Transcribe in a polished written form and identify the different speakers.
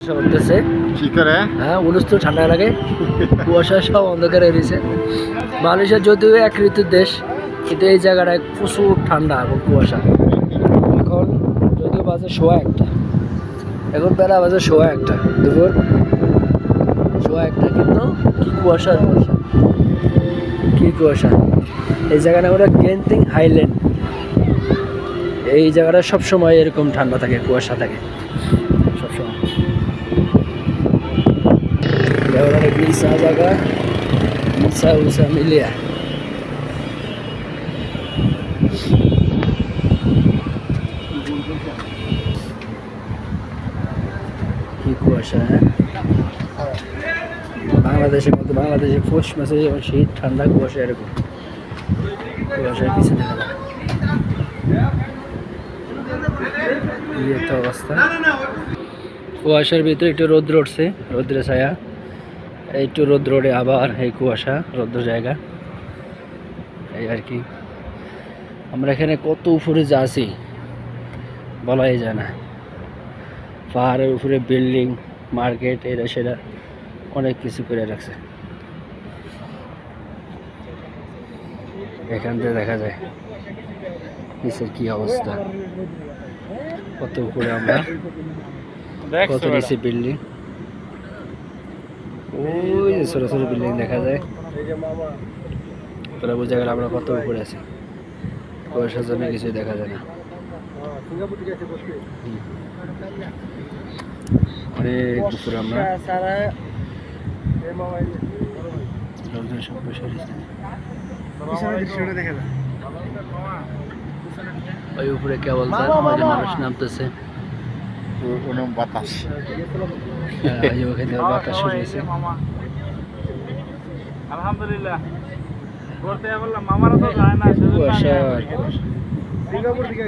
Speaker 1: চলতেছে
Speaker 2: কি করে?
Speaker 1: হ্যাঁ, তো ঠান্ডা লাগে, কুয়াশা সব অন্ধকারে রয়েছে। মালয়েশিয়া যদিও এক ঋতুর দেশ, কিন্তু এই জায়গাটায় প্রচুর ঠান্ডা এবং কুয়াশা। এখন যদিও বাজে 1:15, এখন বেলা বাজে 1:15 দুপুর 1:15, কিন্তু কি কুয়াশা কুয়াশা, কি কুয়াশা। এই জায়গাটা আমরা গেন্টিং হাইল্যান্ড, এই জায়গাটা সবসময় এরকম ঠান্ডা থাকে, কুয়াশা থাকে সবসময়। Bisa jaga, bisa usaha milia. কি কুয়াশা, হ্যাঁ বাংলাদেশের মতো, বাংলাদেশে পৌষ মাসে যেমন শীত, ঠান্ডা, কুয়াশা এরকম। কুয়াশার কিছু দেখা যায়, কি একটা অবস্থা। কুয়াশার ভিতরে একটু রোদ্র উঠছে, রোদ্রে ছায়া, একটু রোদ্র ওঠে, আবার এই কুয়াশা, রৌদ্র জায়গা, এই আর কি। আমরা এখানে কত উপরে যাচ্ছি বলাই যায় না। পাহাড়ের উপরে বিল্ডিং, মার্কেট, এরা সেরা অনেক কিছু করে রাখছে। এখান থেকে দেখা যায় নিচের কি অবস্থা, কত উপরে আমরা, কত নিচে বিল্ডিং, ওই যে ছোট ছোট বিল্ডিং দেখা যায়। তোরা বোঝা গেল আমরা কত উপরে আছি, কুয়াশার জন্য কিছুই দেখা যায় না। অনেক উপরে আমরা, ওই উপরে কেবল মানুষ নামতেছে,
Speaker 2: বাতাস,
Speaker 1: ওখানে বাতাস শুরু হয়েছে।
Speaker 3: আলহামদুলিল্লাহ করতে বললাম, মামারা তো যায় না,
Speaker 1: কুয়াশা
Speaker 3: সিঙ্গাপুর থেকে